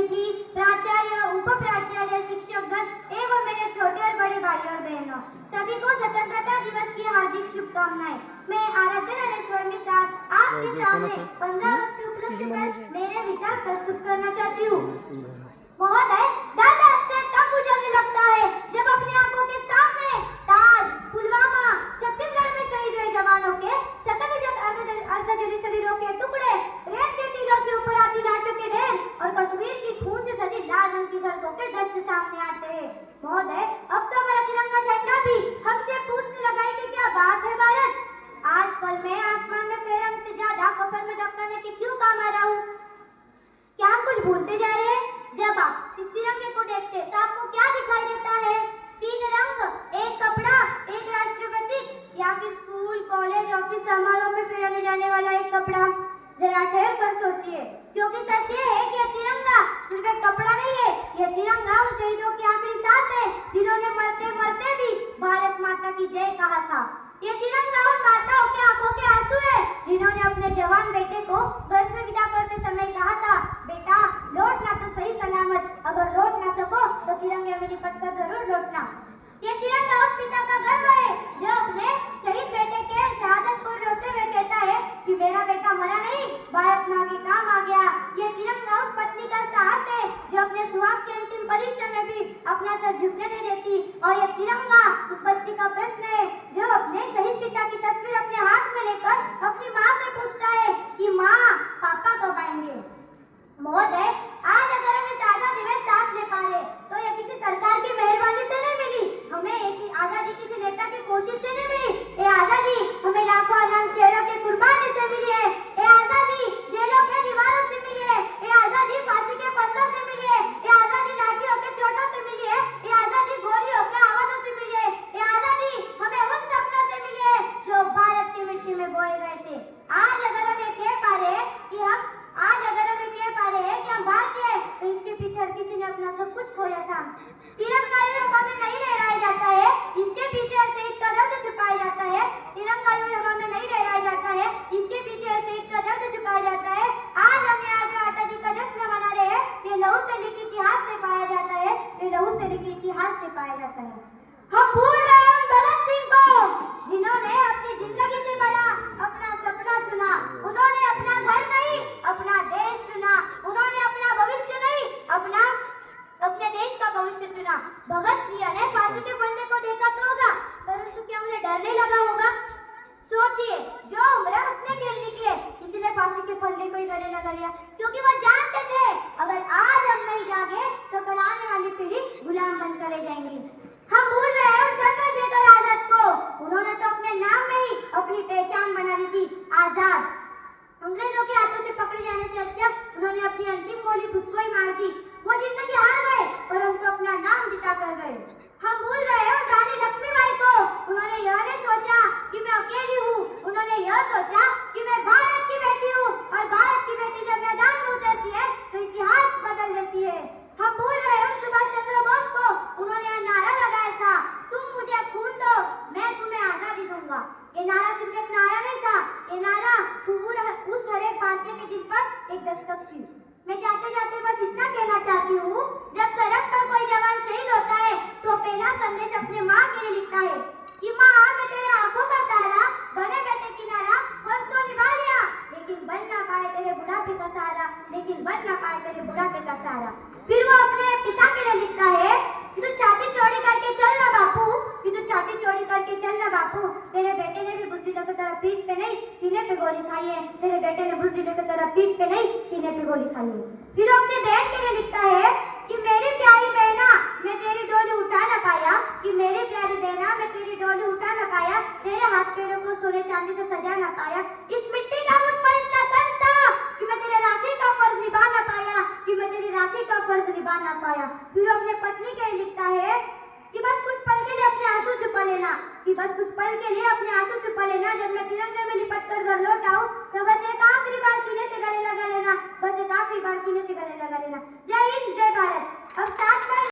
जी, प्राचार्य, उप प्राचार्य, शिक्षकगण एवं मेरे छोटे और बड़े भाई और बहनों, सभी को स्वतंत्रता दिवस की हार्दिक शुभकामनाएं। मैं आराध्य राणेश्वर के साथ आपके सामने 15 अगस्त के उपलक्ष्य पर मेरे विचार प्रस्तुत करना चाहती हूँ। महोदय, डर अक्सर तब गुजरने लगता है जब अपनी आंखों के सामने ताज, पुलवामा, छत्तीसगढ़ में शहीद हुए जवानों के शत-विशत अर्धजली शरीरों के टुकड़े, रेत के टीलों से ऊपर आती लाशों के ढेर और कश्मीर की खून से सजी लाल रंग की सड़कों के दृश्य सामने आते हैं। महोदय, अब तो हमारा तिरंगा झंडा भी हमसे पूछने लगा है कि क्या बात है भारत? आजकल मैं आसमान में फेरंग से ज्यादा कफन में दफनाने के क्यों काम आ रहा हूँ? क्या हम कुछ भूलते जा रहे हैं? जब आप इस तिरंगे को देखते तो आपको क्या दिखाई देता है? 3 रंग, एक कपड़ा, एक राष्ट्रीय प्रतीक या फिर स्कूल, कॉलेज, ऑफिस समारोह में पहने जाने वाला एक कपड़ा? जरा ठहर कर सोचिए, क्योंकि सच ये है कि यह तिरंगा सिर्फ एक कपड़ा नहीं है। यह तिरंगा उन शहीदों की आखिरी सांस है जिन्होंने मरते मरते भी भारत माता की जय कहा था। ये तिरंगा उन माताओं के आंखों के आंसू है जिन्होंने अपने जवान बेटे को घर से विदा करते समय कहा था, बेटा लौटना तो सही सलामत, अगर लौट ना सको तो तिरंगे में लिपट कर जरूर लौटना। ये तिरंगा उस पिता का गर्व है जो अपने शहीद बेटे के शहादत को रोते हुए कहता है कि मेरा बेटा मरा नहीं, भारत मां के काम आ गया। ये तिरंगा उस पत्नी का साहस है जो अपने सुहाग की अंतिम परीक्षा में भी अपना सर झुकने नहीं देती। और ये तिरंगा उस बच्ची का प्रश्न है जो अपने शहीद पिता की तस्वीर अपने हाथ में लेकर अपनी माँ से पूछता है कि माँ, पापा कब आएंगे? महोदय, आज अगर हम इस आजादी में सांस ले पा रहे तो ये किसी सरकार की मेहरबानी से नहीं मिली, हमें एक आजादी किसी नेता की कोशिश से नहीं मिली। ये आजादी हमें लाखों अनंत चेहरों की कुर्बानी से मिली है। ये आजादी जेलों के दीवारों से मिली है। ये आजादी फांसी के फंदों से मिली है। ये आजादी लाठियों के चोटों से मिली है। ये आजादी गोलियों के आवाजों से मिली है। ये आजादी हमें उन सपनों से मिली है जो भारत की मिट्टी में बोए गए थे। आज अगर हम ये कह पा रहे हैं कि हम भारतीय हैं, तो इसके पीछे हर किसी ने अपना सब कुछ खोया था। तिरंगा यूं हवा में नहीं लहराया जाता है, इसके पीछे शहीद का दर्द छुपाया जाता है। तिरंगा यूं हवा में नहीं लहराया जाता है, इसके पीछे शहीद का दर्द छुपाया जाता है। आज हम यहाँ जो आजादी का जश्न मना रहे हैं, ये लहू से लिखे इतिहास से पाया जाता है। ये लहू से लिखे इतिहास से पाया जाता है। हम भूल रहे हैं उन भगत सिंह को जिन्होंने अपनी जिंदगी से बड़ा अपना सपना चुना। उन्होंने अपना घर नहीं, अपना देश चुना। उन्होंने अपना भविष्य नहीं, अपने देश का भविष्य चुना। भगत सिंह ने फांसी के फंदे को देखा तो होगा, परंतु क्या उन्हें डर नहीं लगा होगा? सोचिए, जो उम्र उसने खेलने की है, किसी ने फांसी के फंदे को ही गले लगा लिया, क्योंकि वो जानते थे अगर आज हम नहीं जागे तो कल आने वाली पीढ़ी गुलाम बनकर रह जाएंगी। हम भूल रहे हैं चंद्रशेखर आजाद को। उन्होंने तो अपने नाम में ही अपनी पहचान बना ली थी, आजाद। अंग्रेजों के हाथों से पकड़े जाने से अच्छा उन्होंने अपनी अंतिम गोली खुद को ही मार दी। वो जिंदगी हार गए परंतु अपना नाम जिता कर गए। हम भूल रहे हैं रानी लक्ष्मीबाई को। उन्होंने यह नहीं सोचा कि मैं अकेली हूँ, उन्होंने यह सोचा कि मैं भारत की बेटी हूँ, और भारत की बेटी जब मैदान में उतरती है तो इतिहास बदल देती है। हम भूल रहे हैं सुभाष चंद्र बोस को। उन्होंने यह नारा लगाया था, तुम मुझे खून दो, मैं तुम्हें आजादी दूंगा। ये नारा सिर्फ एक नारा नहीं था, ये नारा उस हर एक भारतीय के दिल पर एक दस्तक थी। मैं जाते जाते बस इतना कहना चाहती हूँ, जब सड़क पर कोई जवान शहीद होता है तो पहला संदेश अपने माँ के लिए लिखता है कि माँ, मैं तेरे आंखों का तारा, बने बेटे किनारा, फर्ज तो निभा लिया, लेकिन बन ना पाए तेरे बुढ़ापे का सहारा, लेकिन बन ना पाए तेरे बुढ़ापे का सहारा। फिर वो अपने पिता के लिए लिखता है कि तू छाती चौड़ी करके चल ना बापू, कि तू छाती चौड़ी करके चल ना बापू, तेरे बेटे ने भी बुज़दिलों की तरह पीठ पे नहीं सीने पे गोली खाई है, तेरे बेटे ने बुज़दिलों की तरह पीठ पे नहीं सीने पे गोली खाई है। फिर अपने बहन के लिए लिखता है कि मेरी प्यारी बहना, मैं तेरी डोली उठा ना पाया, कि मेरी प्यारी बहना, मैं तेरी डोली उठा ना पाया, तेरे हाथ पैरों को सोने चांदी से सजा ना पाया, इस मिट्टी का मुझ पर इतना दर्द था कि मैं तेरे राखी का फर्ज निभा ना पाया, कि मैं तेरी राखी का फर्ज निभा ना पाया। फिर अपने पत्नी के लिए लिखता है कि बस कुछ पल के लिए अपने आंसू छुपा लेना, कि बस कुछ पल के लिए अपने आंसू छुपा लेना, जब मैं तिरंगे में लिपट कर घर लौट आऊं तो बस एक आखिरी बार सीने से गले लगा लेना, बस एक आखिरी बार सीने से गले लगा लेना। जय हिंद, जय भारत। अब 7 बार